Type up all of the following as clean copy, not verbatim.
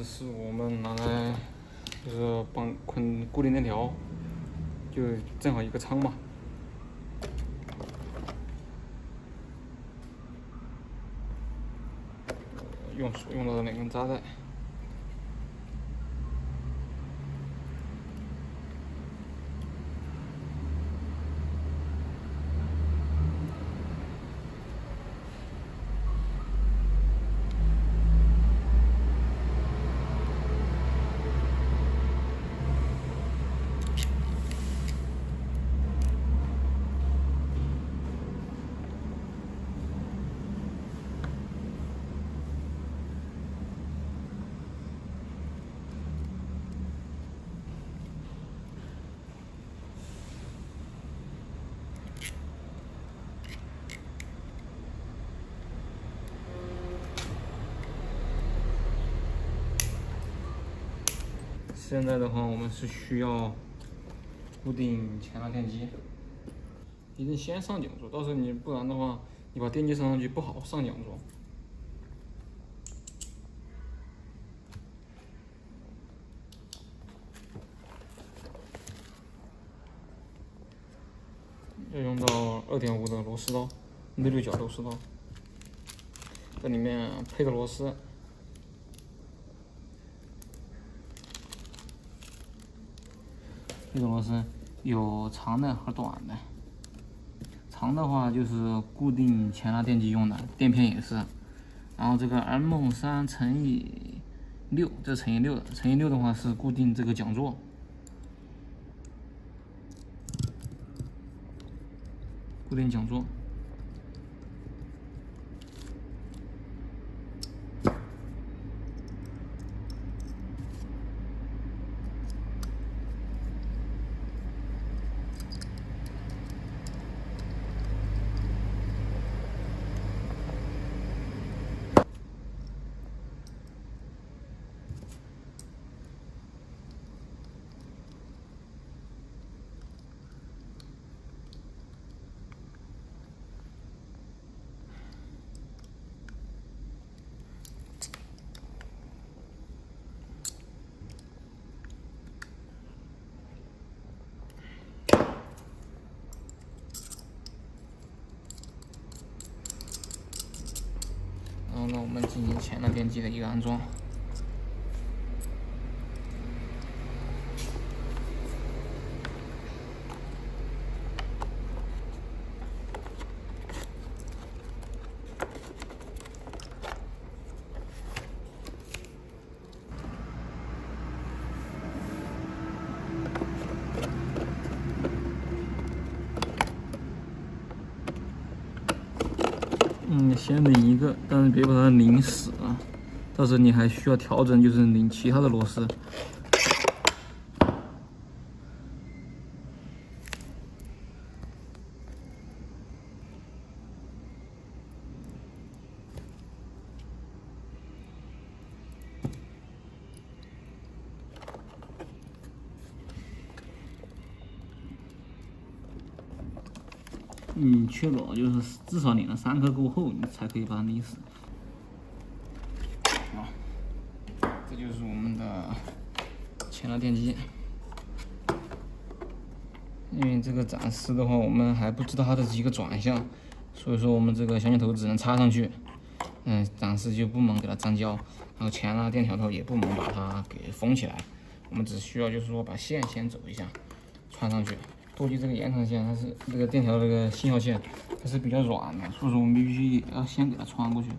是我们拿来就是绑固定链条，就正好一个仓嘛。用到的2根扎带。现在的话，我们是需要固定前拉电机，一定先上桨座，到时候你不然的话，你把电机上去不好上桨座。要用到2.5的螺丝刀，66角螺丝刀，在里面配个螺丝。这个螺丝有长的和短的，长的话就是固定前拉电机用的，垫片也是。然后这个 M3×6，这乘以6的，乘以6的话是固定这个桨座。固定桨座。然后呢，我们进行前拉电机的一个安装。先拧一个，但是别把它拧死啊！到时候你还需要调整，就是拧其他的螺丝。确保就是至少拧了3颗够厚，你才可以把它拧死。好，这就是我们的前拉电机。因为这个暂时的话，我们还不知道它的几个转向，所以说我们这个小剪头只能插上去。暂时就不能给它粘胶，然后前拉电条头也不能把它给封起来。我们只需要就是说把线先走一下，穿上去。多吉这个延长线，它是这个电条这个信号线，它是比较软的，所以说我们必须要先给它穿过去。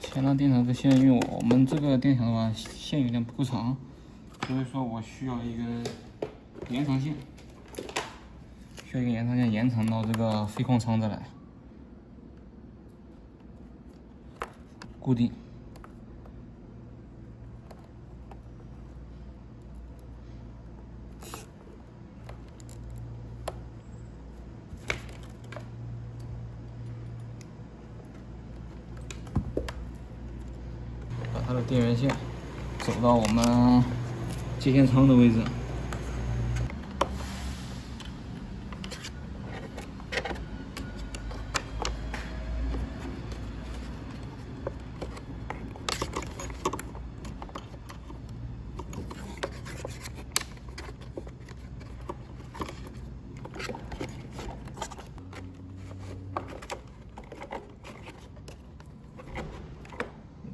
前拉电条的线，因为我们这个电条的话，线有点不够长，所以说我需要一根延长线。需要一个延长线延长到这个飞控舱这来，固定。把它的电源线走到我们接线仓的位置。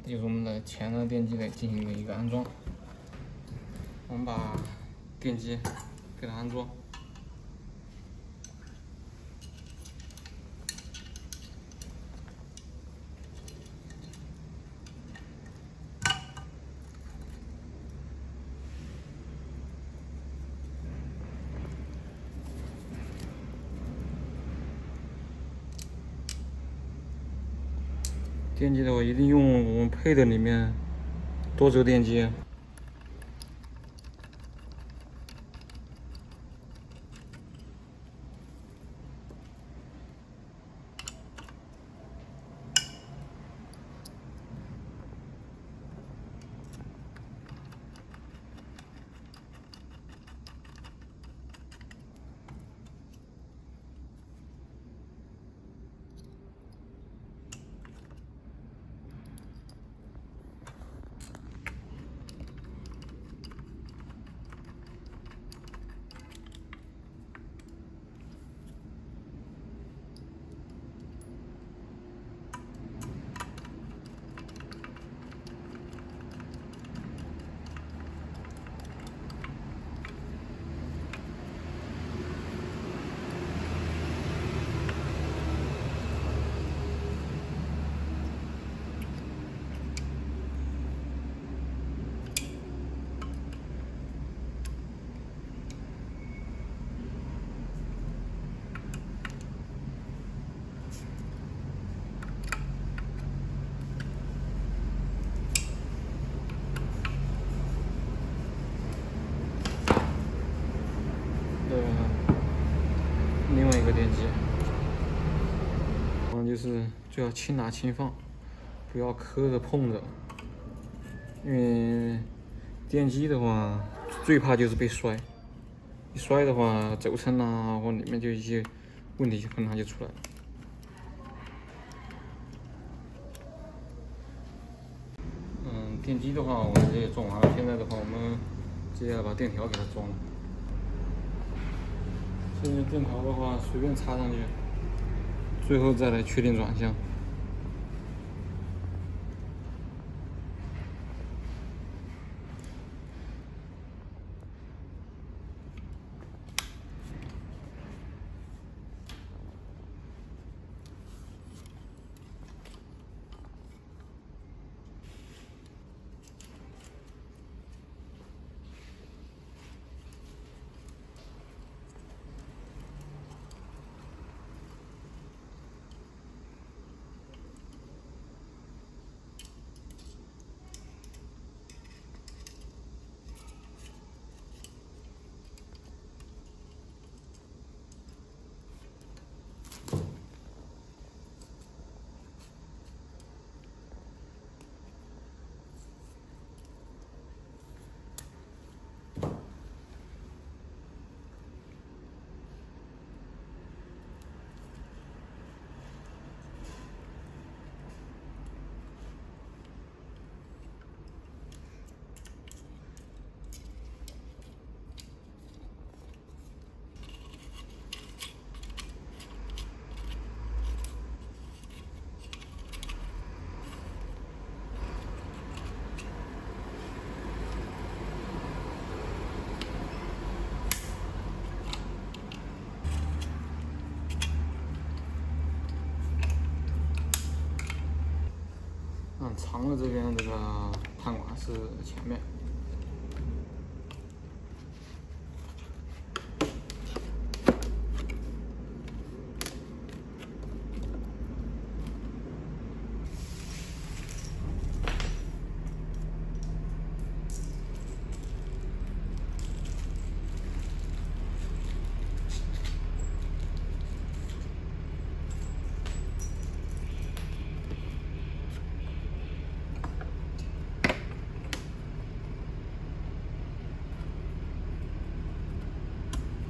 这就是我们的前端电机的进行一个安装。我们把电机给它安装。电机的话，一定用我们配的里面多轴电机。另外一个电机，就是最好轻拿轻放，不要磕着碰着，因为电机的话最怕就是被摔，一摔的话轴承啊或里面就一些问题可能就出来了。电机的话我们这也装完了，现在的话我们接下来把电条给它装了。现在电条的话随便插上去，最后再来确定转向。长的这边这个碳管是前面。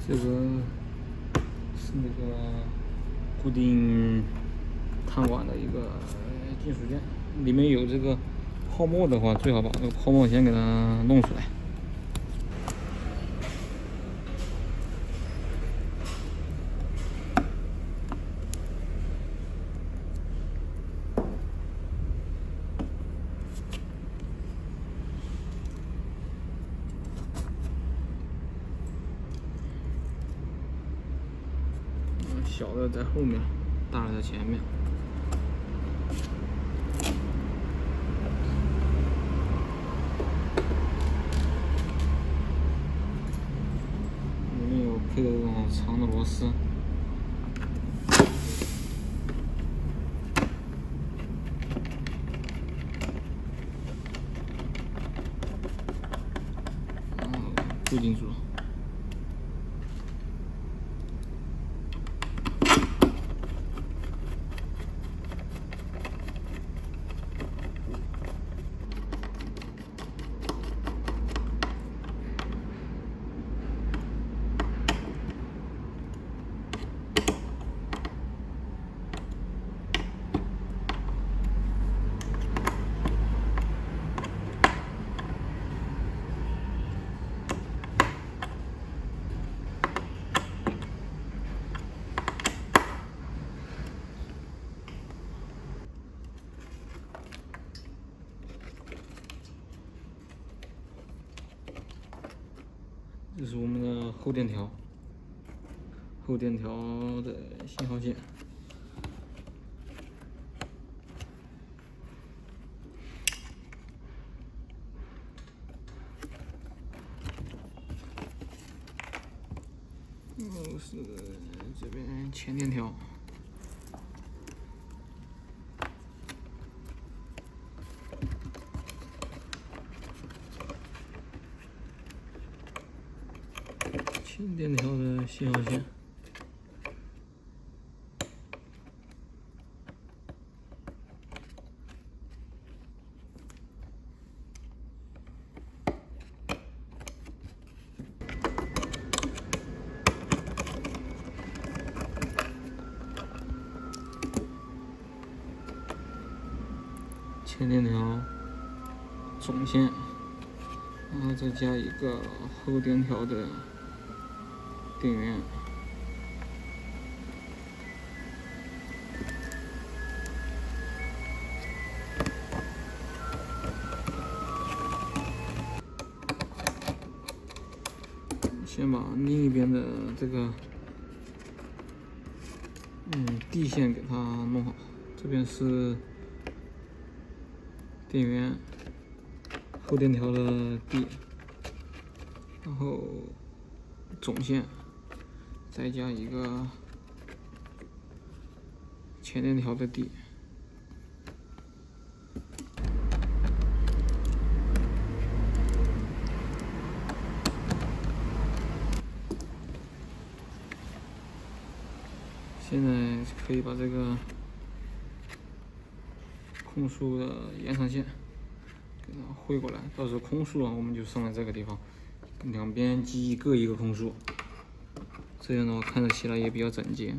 这个是那个固定碳管的一个金属件，里面有这个泡沫的话，最好把这个泡沫先给它弄出来。小的在后面，大的在前面。里面有配的这种长的螺丝。固定住。这是我们的后电条，后电条的信号线。是这边前电条。前电条的信号线，前电条总线，然后再加一个后电条的电源。先把另一边的这个地线给它弄好，这边是电源，后电条的地，然后总线，再加一个前电条的地。现在可以把这个空束的延长线给它汇过来，到时候空束我们就送在这个地方，两边机翼各一个空束，这样的话看着起来也比较整洁。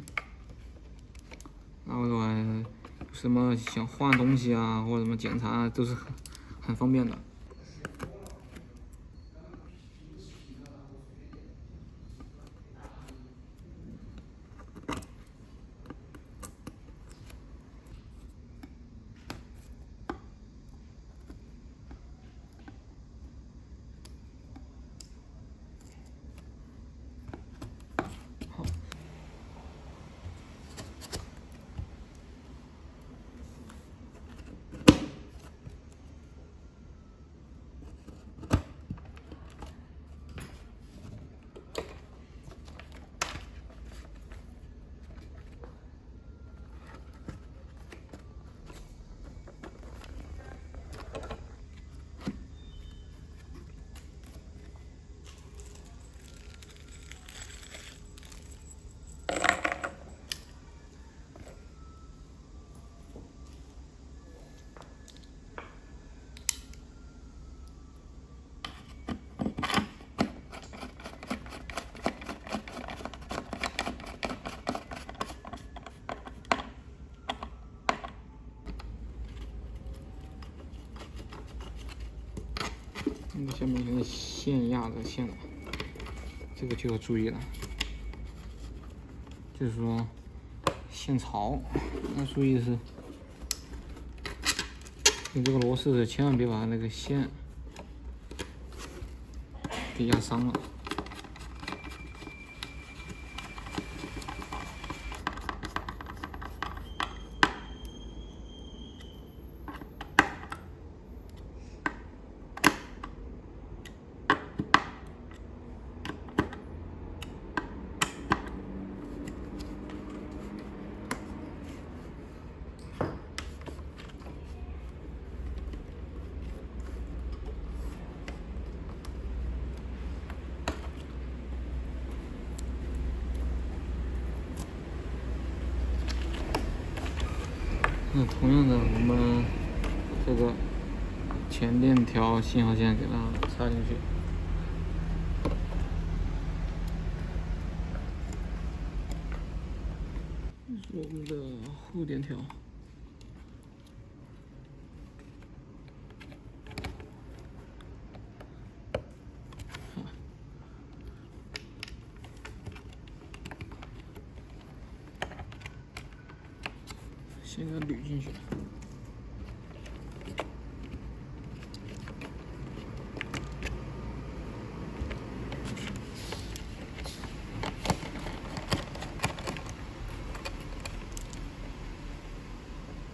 然后的话，什么想换东西啊，或者什么检查啊，都是很方便的。那下面现在线压着线了，这个就要注意了，就是说线槽要注意的是，你这个螺丝千万别把那个线给压伤了。那同样的，我们这个前链条信号线给它插进去，这是我们的后电条。先给它捋进去。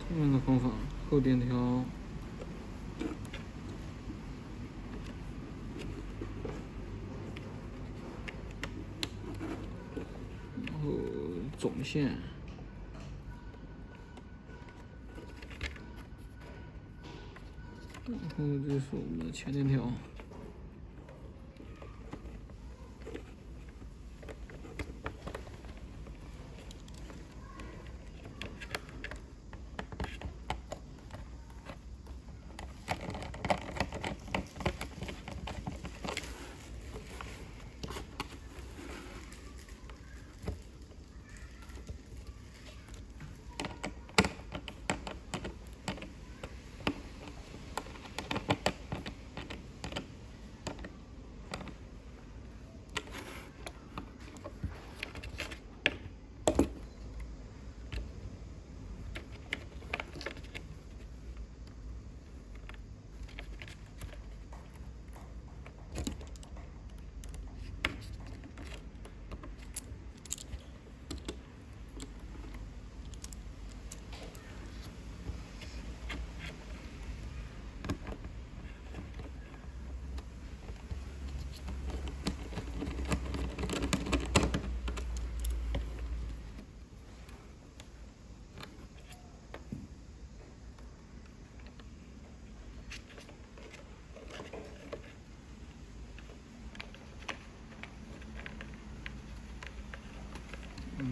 同样的方法，后电条，然后总线。然后这是我们的前链条，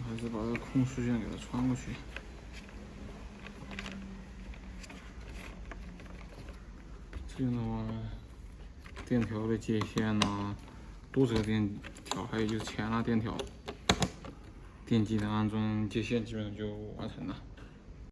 还是把这个空输线给它穿过去。这样的话，电条的接线呐，多这个电条，还有就是前拉电条、电机的安装接线基本上就完成了。